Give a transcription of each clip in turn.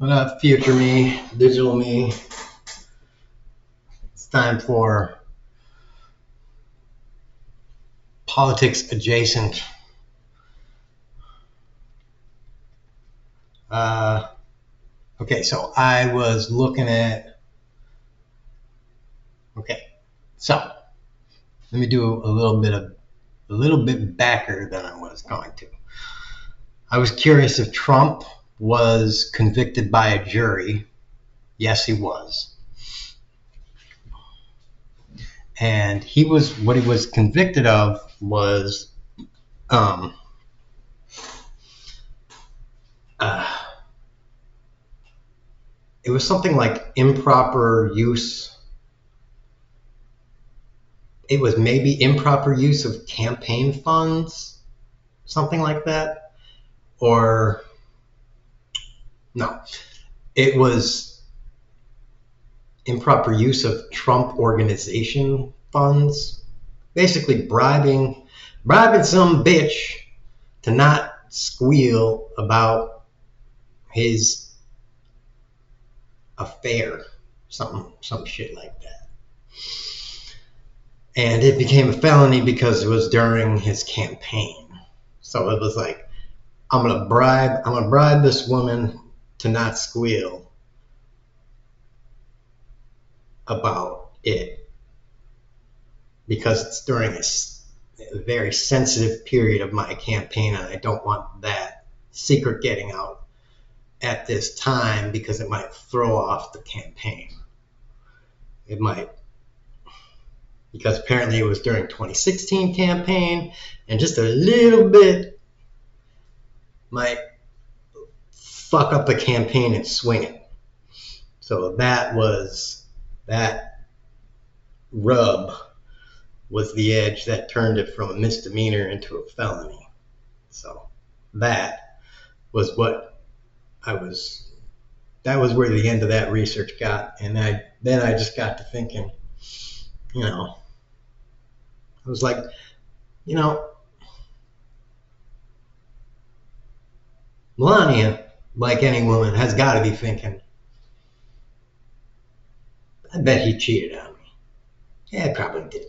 What up, future me, digital me? It's time for politics adjacent. Uh, okay, so I was looking at. Okay, so let me do a little bit backer than I was going to. I was curious if Trump was convicted by a jury. Yes, he was. And what he was convicted of was um, uh, it was something like improper use. It was maybe improper use of campaign funds, something like that. Or no, it was improper use of Trump organization funds, basically bribing some bitch to not squeal about his affair, some shit like that. And it became a felony because it was during his campaign. So it was like, I'm gonna bribe this woman to not squeal about it because it's during a very sensitive period of my campaign, and I don't want that secret getting out at this time because it might throw off the campaign. It might, because apparently it was during 2016 campaign, and just a little bit might fuck up the campaign and swing it. So that rub was the edge that turned it from a misdemeanor into a felony. So that was that was where the end of that research got. And then I just got to thinking, I was like, Melania, like any woman, has got to be thinking, I bet he cheated on me. Yeah, he probably did.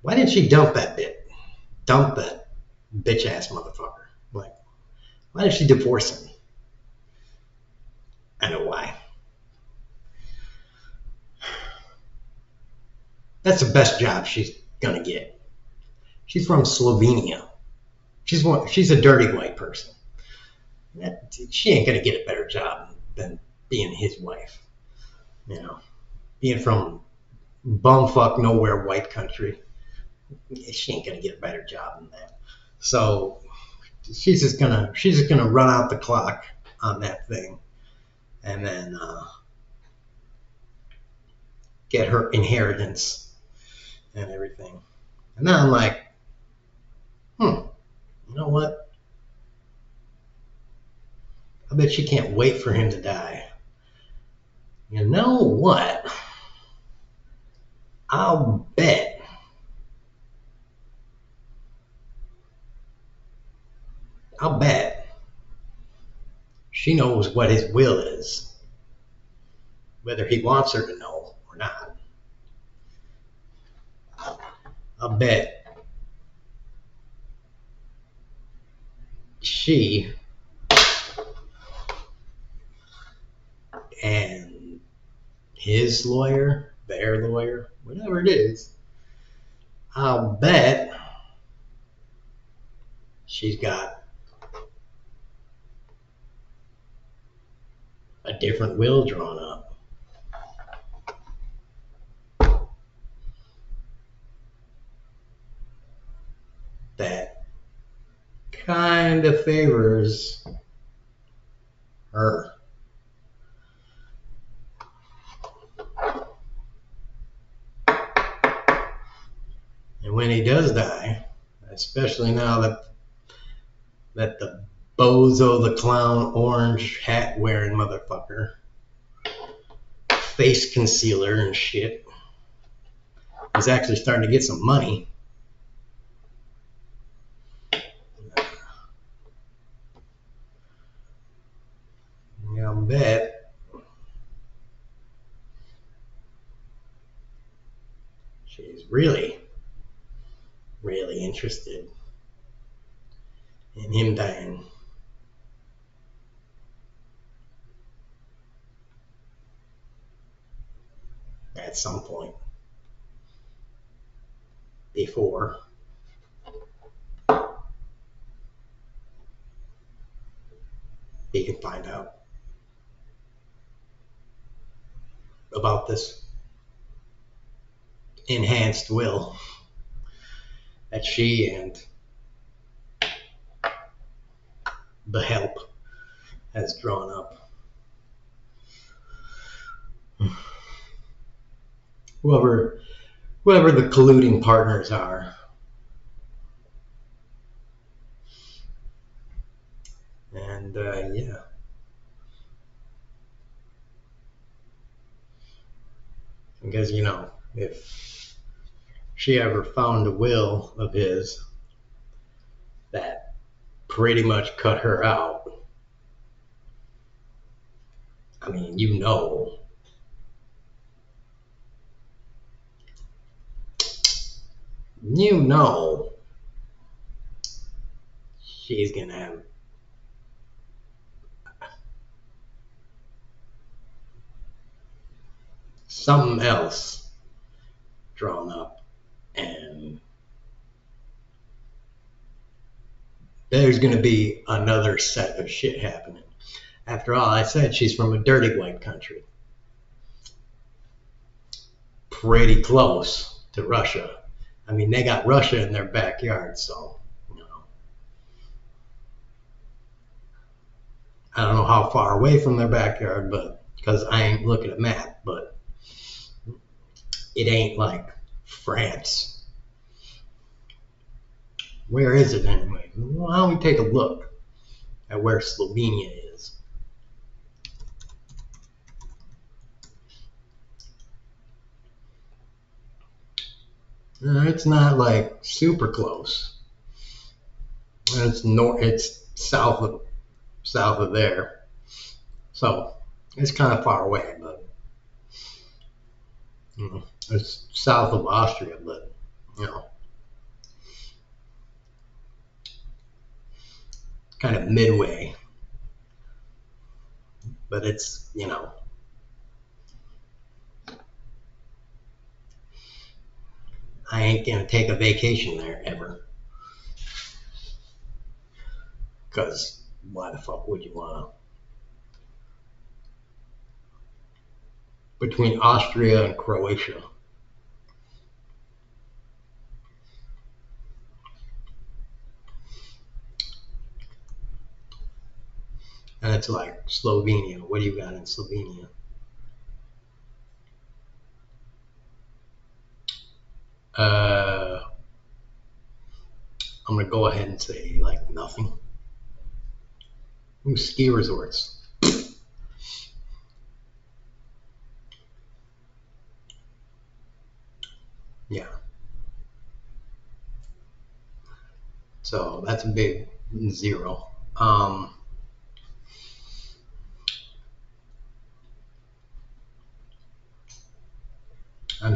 Why didn't she dump that bitch ass motherfucker? Like, why did she divorce him? I know why. That's the best job she's gonna get. She's from Slovenia. She's a dirty white person. She ain't gonna get a better job than being his wife. Being from bumfuck nowhere white country, she ain't gonna get a better job than that. So she's just gonna run out the clock on that thing, and then get her inheritance and everything. And then I'm like, you know what? I bet she can't wait for him to die. You know what? I'll bet she knows what his will is, whether he wants her to know or not. I'll bet she and his lawyer, their lawyer, whatever it is, I'll bet she's got a different will drawn up. That kind of favors her. And when he does die, especially now that the bozo the clown orange hat wearing motherfucker, face concealer and shit, is actually starting to get some money. bet she's really, really interested in him dying. At some point before he can find out about this enhanced will that she and the help has drawn up. Whoever the colluding partners are. And yeah. Because, if she ever found a will of his that pretty much cut her out, I mean, she's gonna have something else drawn up, and there's gonna be another set of shit happening. After all, I said she's from a dirty white country, pretty close to Russia. I mean, they got Russia in their backyard, so I don't know how far away from their backyard, but because I ain't looking at a map, but it ain't like France. Where is it anyway? Why don't we take a look at where Slovenia is? It's not like super close. It's south of there, so it's kind of far away, but it's south of Austria, but kind of midway. But it's I ain't gonna take a vacation there ever, because why the fuck would you wanna? Between Austria and Croatia, and it's like Slovenia. What do you got in Slovenia? I'm gonna go ahead and say like nothing. Ooh, ski resorts. Yeah. So that's a big zero. I'm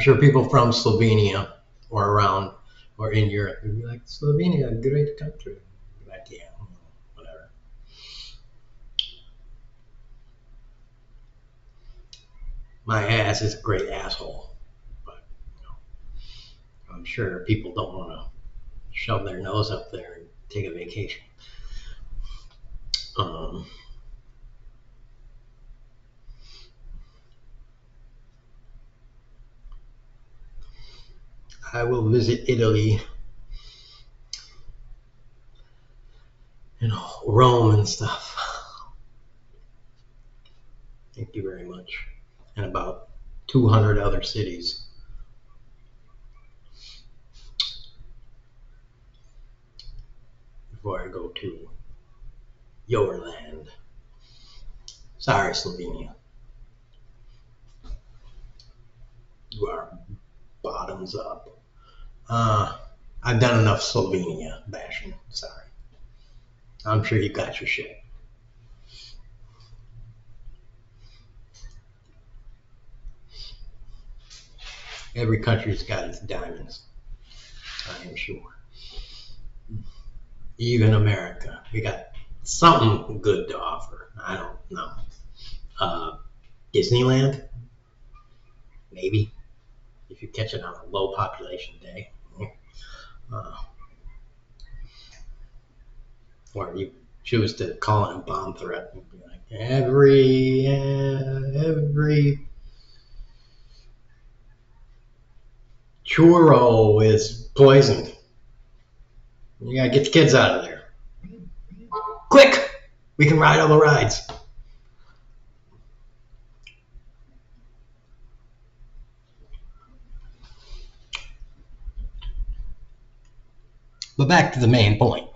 sure people from Slovenia or around or in Europe would be like, Slovenia, a great country. Like, yeah, whatever. My ass is a great asshole, but I'm sure people don't want to shove their nose up there and take a vacation. I will visit Italy, Rome and stuff. Thank you very much. And about 200 other cities. Before I go to your land. Sorry, Slovenia. You are bottoms up. I've done enough Slovenia bashing. Sorry. I'm sure you got your shit. Every country's got its diamonds, I am sure. Even America, we got something good to offer. I don't know. Disneyland, maybe, if you catch it on a low population day. Uh, or you choose to call in a bomb threat and be like, every churro is poisoned. You gotta get the kids out of there. Quick! We can ride all the rides. But back to the main point.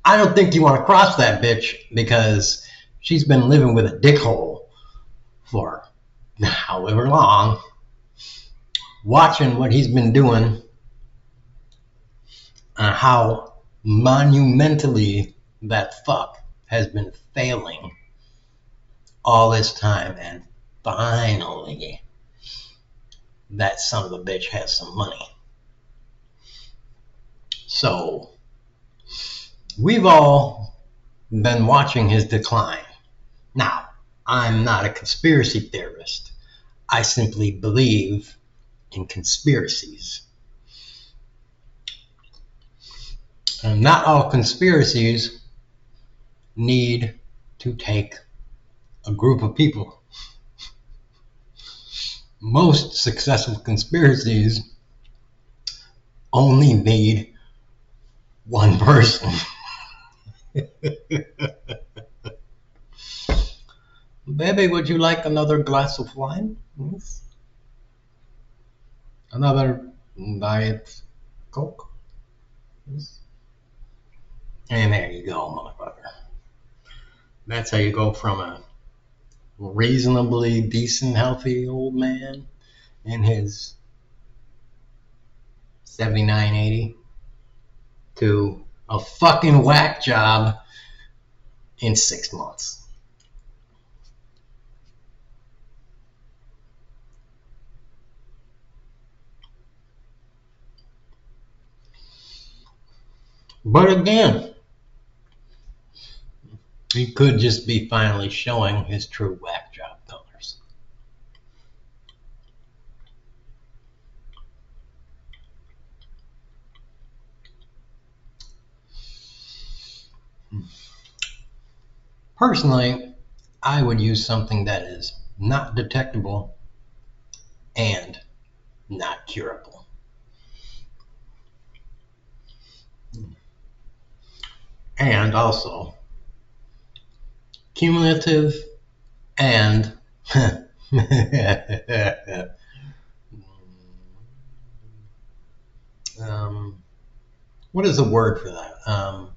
I don't think you want to cross that bitch because she's been living with a dickhole for however long, watching what he's been doing and how monumentally that fuck has been failing all this time, and finally that son of a bitch has some money. So we've all been watching his decline. Now, I'm not a conspiracy theorist. I simply believe in conspiracies. And not all conspiracies need to take a group of people. Most successful conspiracies only need one person. Baby, would you like another glass of wine? Yes. Another Diet Coke? Yes. And there you go, motherfucker. That's how you go from a reasonably decent, healthy old man in his 79, 80 to a fucking whack job in 6 months. But again, he could just be finally showing his true whack job colors. Personally, I would use something that is not detectable and not curable. And also cumulative and what is the word for that?